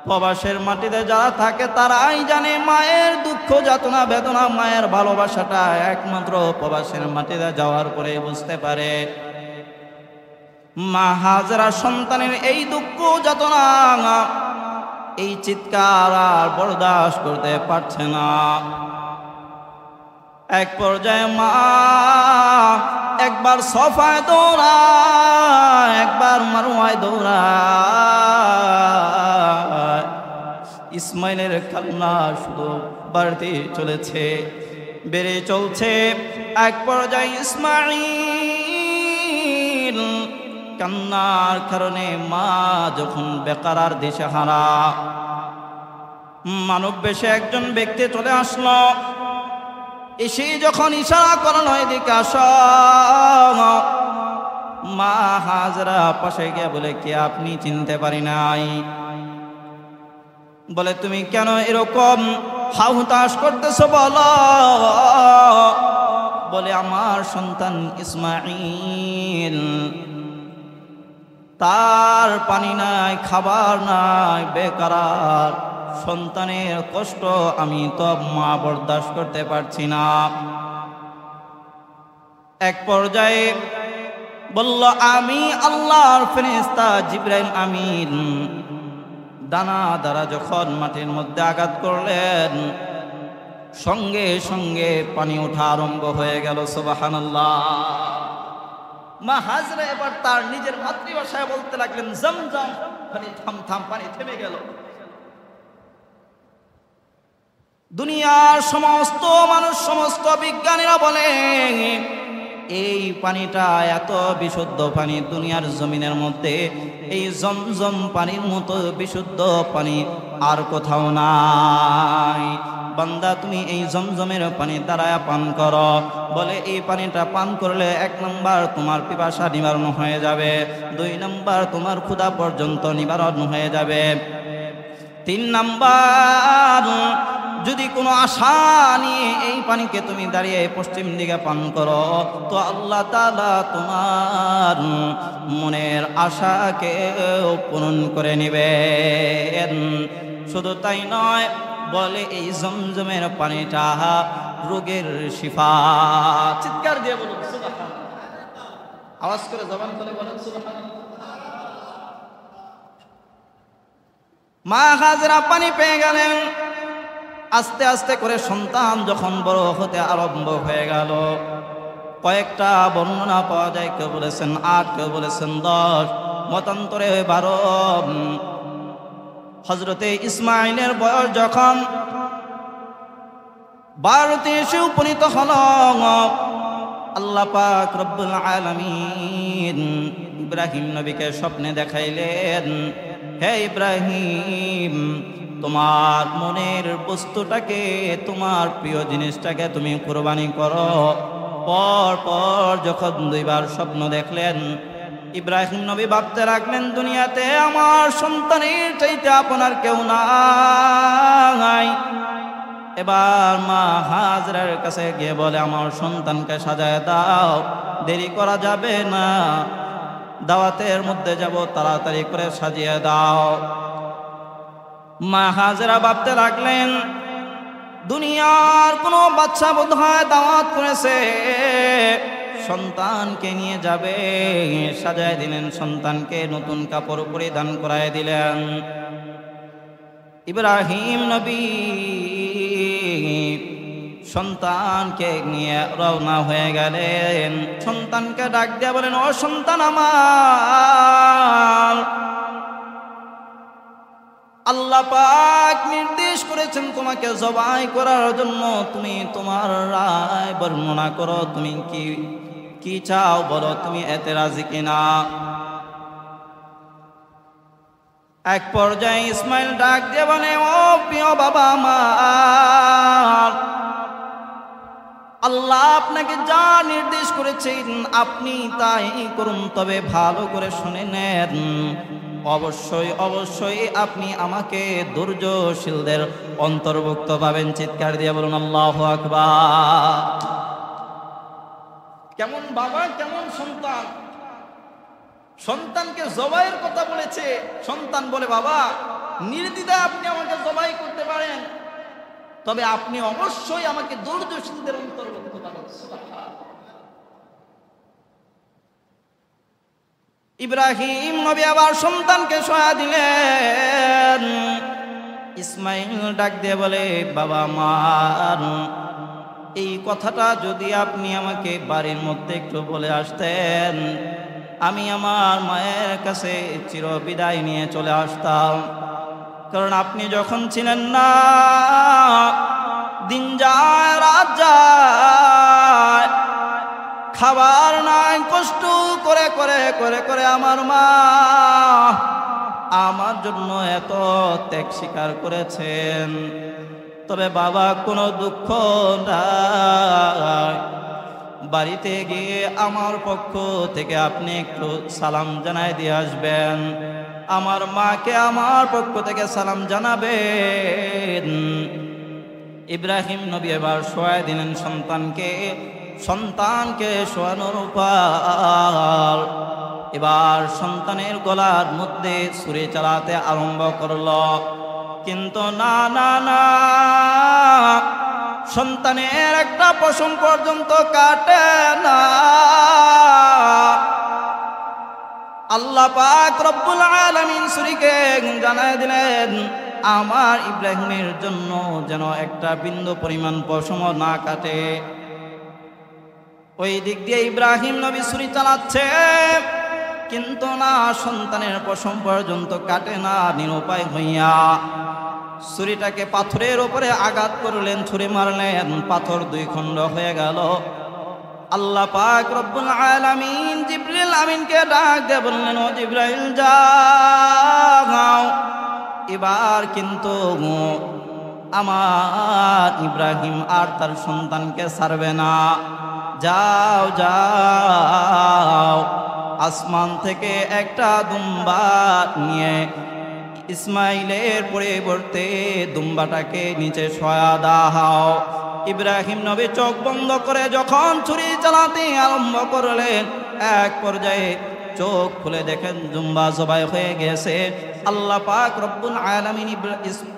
প্রবাসের মাটিতে যারা থাকে তারাই জানে মায়ের দুঃখ যাতনা বেদনা, মায়ের ভালোবাসাটা একমাত্র প্রবাসের মাটিতে যাওয়ার পরে বুঝতে পারে। মা হাজরা সন্তানের এই দুঃখ যাতনা, এই চিৎকার আর বরদাস্ত করতে পারছে না। এক পর্যায়ে মা একবার সফায় দৌড়ায়, একবার মারওয়ায় দৌড়ায়। ইসমাইলের কান্না শুধু বাড়তে চলেছে, বেড়ে চলছে। এক পর্যায়ে ইসমাইল কান্নার কারণে মা যখন বেকার আর দিশেহারা, মানব বেশে একজন ব্যক্তি চলে আসলো। এসে যখন ইশারা করলো এদিকে আসো, মা হাজরা পাশে গিয়ে বলে, কে আপনি? চিনতে পারি নাই। বলে, তুমি কেন এরকম হাহুতাশ করতেছো বলো? বলে, আমার সন্তান ইসমাইল, তার পানি নাই, খাবার নাই, বেকার। সন্তানের কষ্ট আমি তো মা বরদাস্ত করতে পারছি না। এক পর্যায়ে বলল, আমি আল্লাহর ফেরেশতা জিবরাইল আমিন দানা দ্বারা যখন মাটির মধ্যে আঘাত করলেন, সঙ্গে সঙ্গে পানি ওঠা আরম্ভ হয়ে গেল। সুবহানাল্লাহ। মা হাজরা এবার তার নিজের মাতৃভাষায় বলতে লাগলেন, জমজম, পানি থাম থাম, পানি থেমে গেল। দুনিয়ার সমস্ত মানুষ, সমস্ত বিজ্ঞানীরা বলে এই পানিটা এত বিশুদ্ধ পানি, দুনিয়ার জমিনের মধ্যে এই জমজম পানির মতো বিশুদ্ধ পানি আর কোথাও নাই। বান্দা তুমি এই জমজমের পানি দ্বারা পান করো। বলে এই পানিটা পান করলে 1 নাম্বার তোমার পিপাসা নিবারণ হয়ে যাবে, 2 নাম্বার তোমার ক্ষুধা পর্যন্ত নিবারণ হয়ে যাবে, 3 নাম্বার যদি কোনো আশা নিয়ে এই পানিকে তুমি দাঁড়িয়ে পশ্চিম দিকে পান করো তো আল্লাহ তাআলা তোমার মনের আশাকে পূরণ করে নেবেন। শুধু তাই নয়, বলে এই জমজমের পানিটা রোগের শিফা। চিৎকার দিয়ে বলুন সুবহানাল্লাহ, আওয়াজ করে জবান খুলে বলুন সুবহানাল্লাহ। মা হাজরা পানি পেয়ে গেলেন। আস্তে আস্তে করে সন্তান যখন বড় হতে আরম্ভ হয়ে গেল, কয়েকটা বর্ণনা পাওয়া যায়, কেউ বলেছেন 8, কেউ বলেছেন 10, মতান্তরে 12। হযরতে ইসমাঈলের বয়স যখন 12তে এসে উপনীত হল, আল্লাহ পাক রব্বুল আলামিন ইব্রাহিম নবীকে স্বপ্নে দেখাইলেন, হে ইব্রাহিম, তোমার মনের বস্তুটাকে, তোমার প্রিয় জিনিসটাকে তুমি কুরবানি করো। পর পর যখন 2 বার স্বপ্ন দেখলেন, ইব্রাহিম নবী ভাবতে লাগলেন, দুনিয়াতে আমার সন্তানের চাইতে আপনার কেউ নাই। এবার মা হাজরার কাছে গিয়ে বলে, আমার সন্তানকে সাজায় দাও, দেরি করা যাবে না, দাওয়াতের মধ্যে যাব, তাড়াতাড়ি করে সাজিয়ে দাও। মা হাজরা ভাবতে লাগলেন, দুনিয়ার কোনো বাচ্চা বোধহয় দাওয়াত করেছে, সন্তানকে নিয়ে যাবে। সাজায় দিলেন, সন্তানকে নতুন কাপড় পরিধান করায় দিলেন। ইব্রাহিম নবী সন্তানকে নিয়ে রওনা হয়ে গেলেন। সন্তানকে ডাক দিয়ে বলেন, ও সন্তান আমার, আল্লাহ পাক নির্দেশ করেছেন তোমাকে জবাই করার জন্য, তুমি তোমার রায় বর্ণনা করো, তুমি কি চাও বলো, তুমি এতে রাজি কিনা। এক পর্যায়ে ইসমাইল ডাক দিয়ে বলে, ও প্রিয় বাবা আমার, আল্লাহ আপনাকে যা নির্দেশ করেছেন আপনি তাই করুন, তবে ভালো করে শুনে নেন, অবশ্যই অবশ্যই আপনি আমাকে ধৈর্যশীলদের অন্তর্ভুক্ত পাবেন। চিৎকার দিয়ে বলুন আল্লাহু আকবার। কেমন বাবা, কেমন সন্তান! সন্তানকে জবাইয়ের কথা বলেছে, সন্তান বলে, বাবা নির্দ্বিধায় আপনি আমাকে জবাই করতে পারেন, তবে আপনি অবশ্যই আমাকে ধৈর্যশীলদের অন্তর্ভুক্ত পাবেন। ইব্রাহিম নবী আবার সন্তানকে সহায় দিলেন। ইসমাইল ডাক দিয়ে বলে, বাবা আমার, এই কথাটা যদি আপনি আমাকে বাড়ির মধ্যে একটু বলে আসতেন, আমি আমার মায়ের কাছে চিরবিদায় নিয়ে চলে আসতাম। কারণ আপনি যখন ছিলেন না, দিন যায় রাত যায়, খাবার নাই, কষ্ট করে করে করে করে আমার মা আমার জন্য এত ত্যাগ স্বীকার করেছেন। তবে বাবা কোনো দুঃখ নাই, বাড়িতে গিয়ে আমার পক্ষ থেকে আপনি একটু সালাম জানাই দিয়ে আসবেন, আমার মাকে আমার পক্ষ থেকে সালাম জানাবেন। ইব্রাহিম নবী এবার শোয়াই দিলেন সন্তানকে। সন্তানকে শোয়ানোর পর এবার সন্তানের গলার মধ্যে ছুরি চালাতে আরম্ভ করল, কিন্তু না না না, সন্তানের একটা পশম পর্যন্ত কাটে না। আল্লাহ পাক রব্বুল আলামিন ছুরিকে জানায় দিলেন, আমার ইব্রাহিমের জন্য যেন একটা বিন্দু পরিমাণ পশম না কাটে। ওই দিক দিয়ে ইব্রাহিম নবী ছুরি চালাচ্ছে, কিন্তু না, সন্তানের পশম পর্যন্ত কাটে না। নিরুপায় হইয়া ছুরিটাকে পাথরের উপরে আঘাত করলেন, ছুরি মারলেন, পাথর 2 খণ্ড হয়ে গেল। আল্লাহ পাক রব্বুল আলামিন জিবরিল আমিনকে ডাক দিয়ে বললেন, ও জিবরাইল যাও, এবার কিন্তু আমার ইব্রাহিম আর তার সন্তানকে ছাড়বে না। যাও যাও, আসমান থেকে একটা দুম্বা নিয়ে ইসমাইলের পরিবর্তে দুম্বাটাকে নিচে শোয়া দাও। ইব্রাহিম নবী চোখ বন্ধ করে যখন ছুরি চালাতে আরম্ভ করলেন, এক পর্যায়ে চোখ খুলে দেখেন দুম্বা জবাই হয়ে গেছে। আল্লাহ পাক রব্বুল আলামিন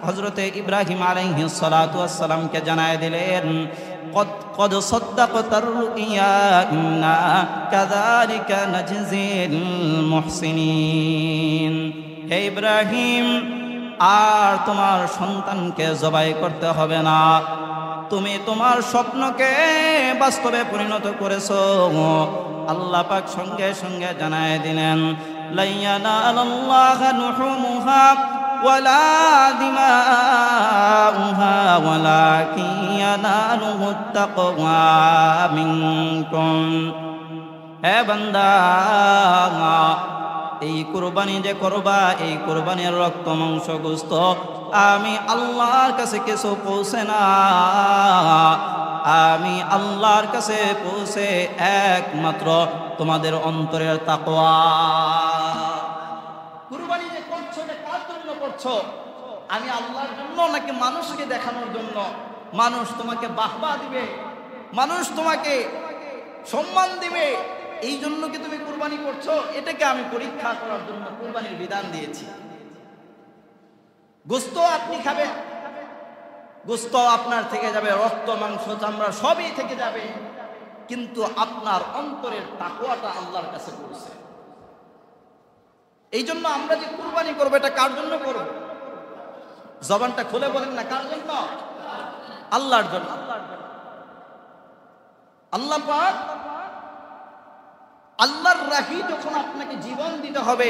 হযরতে ইব্রাহিম আলাইহিস সালাতু ওয়াস সালামকে জানায় দিলেন, قد صدقت الرؤيا إنا كذلك نجزي المحسنين। হে ইব্রাহিম, আর তোমার সন্তানকে জবাই করতে হবে না, তুমি তোমার স্বপ্নকে বাস্তবে পরিণত করেছো। আল্লাহ পাক সঙ্গে সঙ্গে জানায় দিলেন, লা ইয়ানালাল্লাহু লুহুমুহা ওয়ালা দিমাউহা ওয়ালাকিন ইয়ানালুহুত তাকওয়া মিনকুম। হে বান্দা, এই কুরবানি যে করবা, এই কুরবানির রক্ত মাংস গোশত আমি আল্লাহর কাছে কিছু পৌঁছে না। আমি আল্লাহর কাছে পৌঁছে একমাত্র তোমাদের অন্তরের তাকওয়া। কুরবানি যে করছো, যে কার জন্য করছো? আমি আল্লাহর জন্য নাকি মানুষকে দেখানোর জন্য? মানুষ তোমাকে বাহবা দিবে, মানুষ তোমাকে সম্মান দিবে, এই জন্য কি তুমি কুরবানি করছো? এটাকে আমি পরীক্ষা করার জন্য কুরবানির বিধান দিয়েছি। গোশত আপনি খাবেন, গোশত আপনার থেকে যাবে, রক্ত মাংস চামড়া সবই থেকে যাবে, কিন্তু আপনার অন্তরের তাকওয়াটা আল্লাহর কাছে পৌঁছে। এই জন্য আমরা যে কুরবানি করবো, এটা কার জন্য করব? জবানটা খুলে বলেন না, কার জন্য? আল্লাহর জন্য। আল্লাহ পাক আল্লাহর রাহি যখন আপনাকে জীবন দিতে হবে,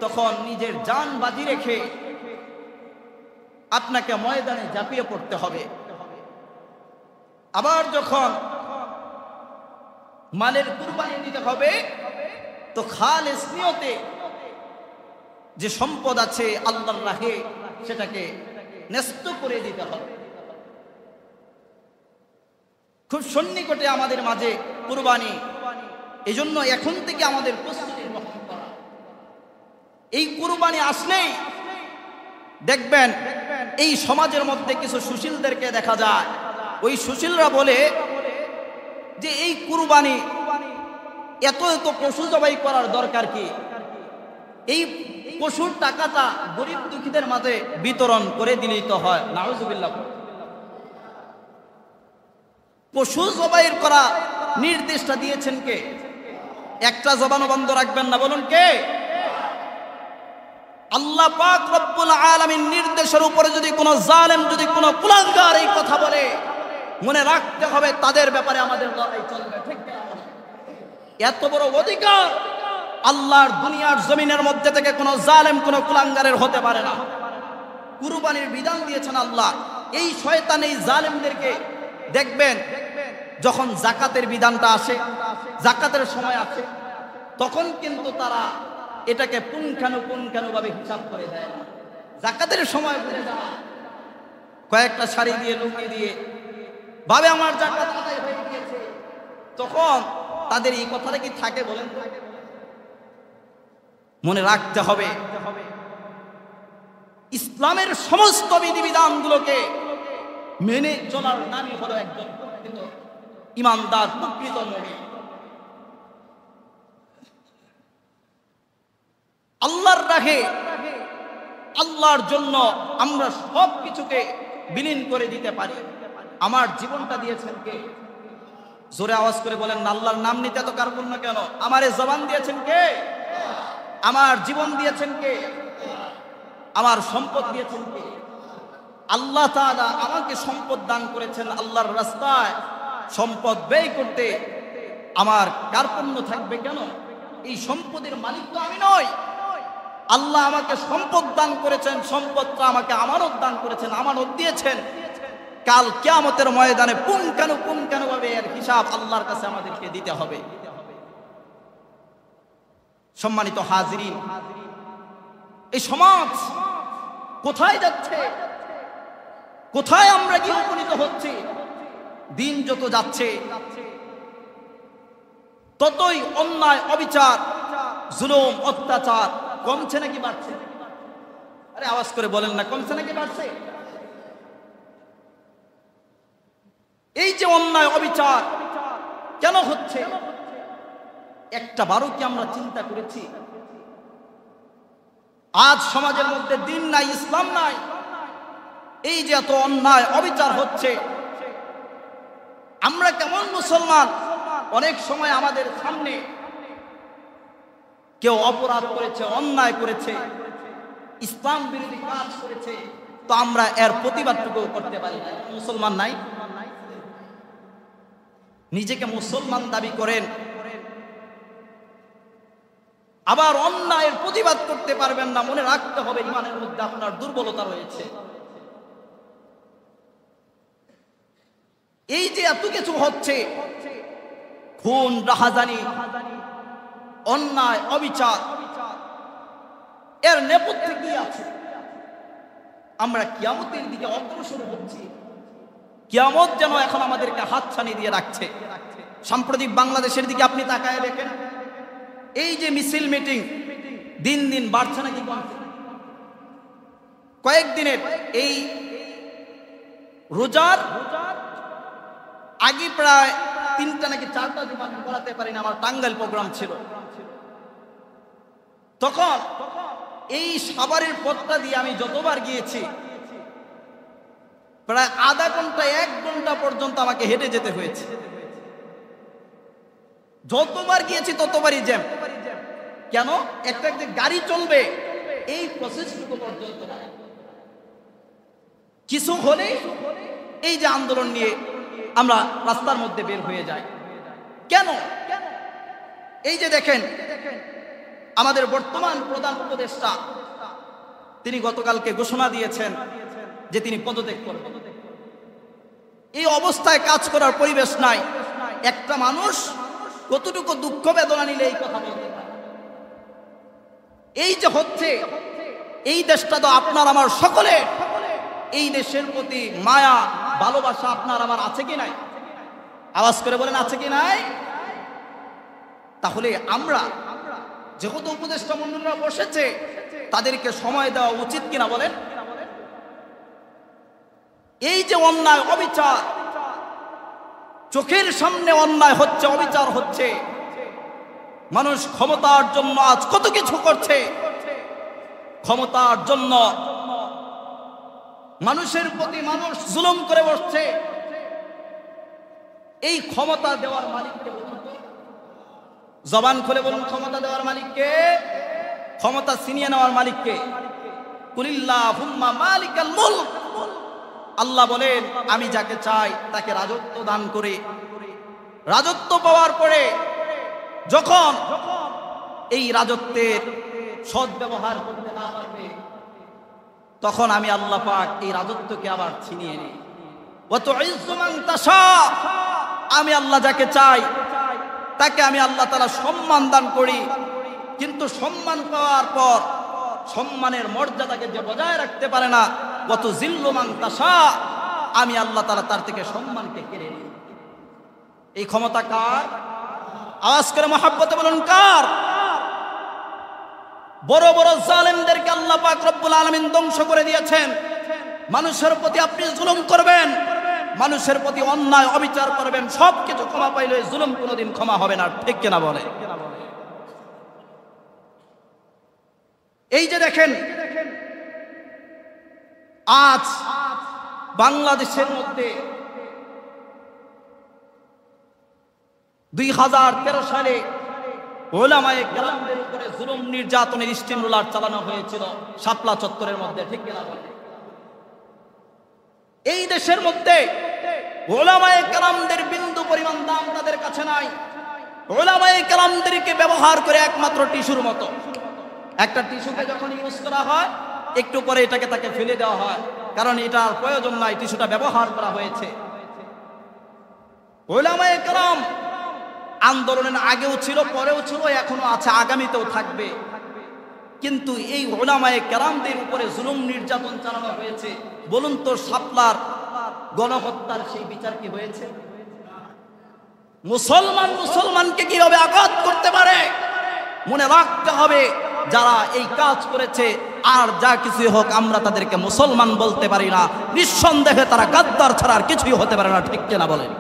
তখন নিজের জান বাজি রেখে আপনাকে ময়দানে ঝাঁপিয়ে পড়তে হবে। আবার যখন মালের কুরবানি দিতে হবে, তো খালেস নিয়তে যে সম্পদ আছে আল্লাহর রাহে, সেটাকে ন্যস্ত করে দিতে হবে। খুব সন্নিকটে আমাদের মাঝে কুরবানি, এই জন্য এখন থেকে আমাদের প্রস্তুতি গ্রহণ করা। এই কুরবানি আসলেই দেখবেন এই সমাজের মধ্যে কিছু সুশীলদেরকে দেখা যায়। ওই সুশীলরা বলে যে এই কুরবানি এত এত পশু জবাই করার দরকার কি? এই পশুর টাকাটা গরিব দুঃখীদের মাঝে বিতরণ করে দিলেই তো হয়। নাউজুবিল্লাহ। পশু জবাইয়ের করা নির্দেশটা দিয়েছেন কে? একটা জবানও বন্ধ রাখবেন না, বলুন কে? আল্লাহ পাক রব্বুল আলামিন নির্দেশের উপরে যদি কোনো জালেম, যদি কোনো কুলাঙ্গার এই কথা বলে, মনে রাখতে হবে তাদের ব্যাপারে আমাদের লড়াই চলবে, ঠিক না? এত বড় অধিকার আল্লাহর দুনিয়ার জমিনের মধ্যে থেকে কোনো জালেম, কোনো কুলাঙ্গারের হতে পারে না। কুরবানির বিধান দিয়েছেন আল্লাহ। এই শয়তান, এই জালেমদেরকে দেখবেন যখন যাকাতের বিধানটা আসে, যাকাতের সময় আসে, তখন কিন্তু তারা এটাকে পুঙ্খানুপুঙ্খানুভাবে হিসাব করে দেয় না। যাকাতের সময় বুঝে যাওয়া, কয়েকটা শাড়ি দিয়ে, লুঙ্গি দিয়ে ভাবে আমার যাকাত আদায় হয়ে গিয়েছে, তখন তাদের এই কথাটা কি থাকে বলেন? মনে রাখতে হবে ইসলামের সমস্ত বিধিবিধানগুলোকে মেনে চলার নামই হলো একজন প্রকৃত ইমানদার, প্রকৃত মুমিন। আল্লাহর রাহে, আল্লাহর জন্য আমরা সব কিছুকে বিলীন করে দিতে পারি। আমার জীবনটা দিয়েছেন কে? জোরে আওয়াজ করে বলেন না, আল্লাহর নাম নিতে এত কার্পণ্য কেন? আমার এই জবান দিয়েছেন কে? আমার জীবন দিয়েছেন কে? আমার সম্পদ দিয়েছেন কে? আল্লাহ তাআলা আমাকে সম্পদ দান করেছেন। আল্লাহর রাস্তায় সম্পদ ব্যয় করতে আমার কার্পণ্য থাকবে কেন? এই সম্পদের মালিক তো আমি নই। আল্লাহ আমাকে সম্পদ দান করেছেন, সম্পদটা আমাকে আমানত দান করেছেন, আমানত দিয়েছেন। কাল কিয়ামতের ময়দানে পুঙ্খানুপুঙ্খানুভাবে এর হিসাব আল্লাহর কাছে আমাদেরকে দিতে হবে। সম্মানিত হাজিরিন, এই সমাজ কোথায় যাচ্ছে? কোথায় আমরা গিয়ে উপনীত হচ্ছি? দিন যত যাচ্ছে ততই অন্যায়, অবিচার, জুলুম, অত্যাচার কমছে নাকি বাড়ছে? আরে আওয়াজ করে বলেন না, কমছে নাকি বাড়ছে? এই যে অন্যায়, অবিচার কেন হচ্ছে, একটা বারো কি আমরা চিন্তা করেছি? আজ সমাজের মধ্যে দিন নাই, ইসলাম নাই, এই যে এত অন্যায়, অবিচার হচ্ছে, আমরা কেমন মুসলমান? অনেক সময় আমাদের সামনে কেউ অপরাধ করেছে, অন্যায় করেছে, ইসলাম বিরোধী কাজ করেছে, তো আমরা এর প্রতিবাদটুকু করতে পারি না। মুসলমান নাই, নিজেকে মুসলমান দাবি করেন, আবার অন্যায়ের প্রতিবাদ করতে পারবেন না। মনে রাখতে হবে ইমানের মধ্যে আপনার দুর্বলতা রয়েছে। এই যে এত কিছু হচ্ছে, খুন, রাহাজানি, অন্যায়, অবিচার, এর নেপথ্যে কি আছে? আমরা কিয়ামতের দিকে অগ্রসর হচ্ছি। কিয়ামত যেন এখন আমাদেরকে হাতছানি দিয়ে রাখছে। সাম্প্রতিক বাংলাদেশের দিকে আপনি তাকায় দেখেন, এই যে মিছিল, মিটিং দিন দিন বাড়ছে নাকি কমছে? কয়েকদিনের এই রোজার আগে প্রায় 3টা নাকি 4টা দিন আমি বলাতে পারি না, আমার টাঙ্গাইল প্রোগ্রাম ছিল, তখন এই সাভারের পথটা দিয়ে আমি যতবার গিয়েছি প্রায় আধা ঘন্টা 1 ঘন্টা পর্যন্ত আমাকে হেঁটে যেতে হয়েছে। যতবার গিয়েছি ততবারই জ্যাম। কেন? একটা একটা গাড়ি চলবে, এই প্রসেসটুকু পর্যন্ত কিছু হলে এই যে আন্দোলন নিয়ে আমরা রাস্তার মধ্যে বের হয়ে যাই। কেন? এই যে দেখেন আমাদের বর্তমান প্রধান উপদেষ্টা, তিনি গতকালকে ঘোষণা দিয়েছেন যে তিনি পদত্যাগ করবেন। এই অবস্থায় কাজ করার পরিবেশ নাই। একটা মানুষ কতটুকু দুঃখ বেদনা নিলে এই কথা বলতে পারে? এই যে হচ্ছে, এই দেশটা তো আপনার আমার সকলে, এই দেশের প্রতি মায়া, ভালোবাসা আপনার আমার আছে কি নাই? আওয়াজ করে বলেন, আছে কি নাই? তাহলে আমরা যেহেতু উপদেষ্টা মণ্ডলীরা বসেছে, তাদেরকে সময় দেওয়া উচিত কিনা বলেন? এই যে অন্যায়, অবিচার, চোখের সামনে অন্যায় হচ্ছে, অবিচার হচ্ছে, মানুষ ক্ষমতার জন্য আজ কত কিছু করছে, ক্ষমতার জন্য মানুষের প্রতি মানুষ জুলুম করে বসছে। এই ক্ষমতা দেওয়ার মালিককে বলুন তো, জবান খুলে বলুন, ক্ষমতা দেওয়ার মালিককে, ক্ষমতা ছিনিয়ে নেওয়ার মালিককে? কুলিল্লাহুম্মা মালিকাল মুলক, আল্লাহ বলেন আমি যাকে চাই তাকে রাজত্ব দান করি। রাজত্ব পাওয়ার পরে যখন এই রাজত্বের সদ্ব্যবহার করতে না পারবে, তখন আমি আল্লাহ পাক এই রাজত্বকে আবার ছিনিয়ে নিই। ওয়া তুইজ্জু মান তাশা, আমি আল্লাহ যাকে চাই তাকে আমি আল্লাহ তাআলা সম্মান দান করি। কিন্তু সম্মান পাওয়ার পর সম্মানের মর্যাদাকে যে বজায় রাখতে পারে না, ওয়া তুযিল্লু মান তাশা, আমি আল্লাহ তাআলা তার থেকে সম্মানকে কেড়ে নিই। এই ক্ষমতা কার? আওয়াজ করে মহব্বতে বলুন, কার? বড় বড় জালেমদেরকে আল্লাহ পাক রব্বুল আলামিন ধ্বংস করে দিয়েছেন। মানুষের প্রতি আপনি জুলুম করবেন, মানুষের প্রতি অন্যায়, অবিচার করবেন, সবকিছু ক্ষমা পাইলে জুলুম কোনোদিন ক্ষমা হবে না। ঠিক কিনা বলে? এই যে দেখেন আজ বাংলাদেশের মধ্যে 2013 সালে ওলামায়ে কেরামদের উপরে জুলুম, নির্যাতনের স্টিম রোলার চালানো হয়েছিল শাপলা চত্বরের মধ্যে। ঠিক কিনা বলে? এই দেশের মধ্যে ওলামায়ে কেরামদের বিন্দু পরিমাণ দাম তাদের কাছে নাই। ওলামায়ে কেরামদেরকে ব্যবহার করে একমাত্র টিস্যুর মতো। একটা টিস্যুকে যখন ইউজ করা হয়, একটু পরে এটাকে তাকে ফেলে দেওয়া হয়, কারণ এটার প্রয়োজন নাই, টিস্যুটা ব্যবহার করা হয়েছে। ওলামায়ে কেরাম আন্দোলনের আগেও ছিল, পরেও ছিল, এখনো আছে, আগামীতেও থাকবে। কিন্তু এই উলামায়ে কেরামদের উপরে জুলুম নির্যাতন চালানো হয়েছে। বলুন তো শাপলার গণহত্যার সেই বিচার কি হয়েছে? মুসলমানকে কিভাবে আঘাত করতে পারে মনে রাখতে হবে। যারা এই কাজ করেছে, আর যা কিছুই হোক, আমরা তাদেরকে মুসলমান বলতে পারি না। নিঃসন্দেহে তারা গাদ্দার ছাড়া আর কিছুই হতে পারে না। ঠিক কিনা বলেন?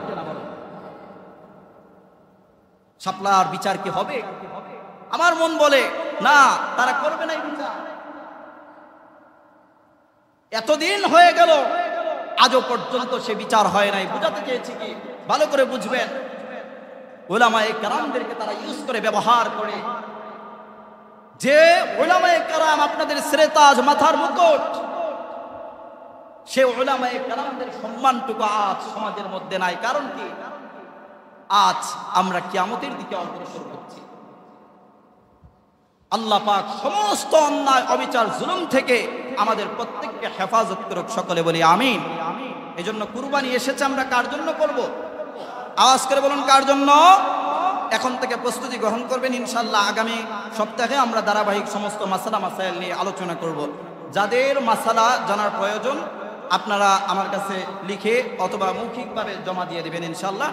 শাপলার বিচার কি হবে? আমার মন বলে না, তারা করবে না এই বিচার। এতদিন হয়ে গেল, আজও পর্যন্ত সে বিচার হয় নাই। বুঝাতে চেয়েছি কি, ভালো করে বুঝবেন, উলামায়ে কেরামদেরকে তারা ইউজ করে, ব্যবহার করে। যে উলামায়ে কেরাম আপনাদের শ্রেতাজ, মাথার মুকুট, সে উলামায়ে কেরামদের সম্মানটুকু আজ সমাজের মধ্যে নাই। কারণ কি? আজ আমরা কিয়ামতের দিকে অগ্রসর হচ্ছি। আল্লাহ পাক সমস্ত অন্যায়, অবিচার, জুলুম থেকে আমাদের প্রত্যেককে হেফাজত করুক। সকলে বলি আমিন। এজন্য কুরবানি এসেছে, আমরা কার জন্য করব? আওয়াজ করে বলুন, কার জন্য? এখন থেকে প্রস্তুতি গ্রহণ করবেন ইনশাআল্লাহ। আগামী সপ্তাহে আমরা ধারাবাহিক সমস্ত মাসালা মাসাইল নিয়ে আলোচনা করব। যাদের মাসালা জানার প্রয়োজন, আপনারা আমার কাছে লিখে অথবা মৌখিকভাবে জমা দিয়ে দেবেন ইনশাআল্লাহ।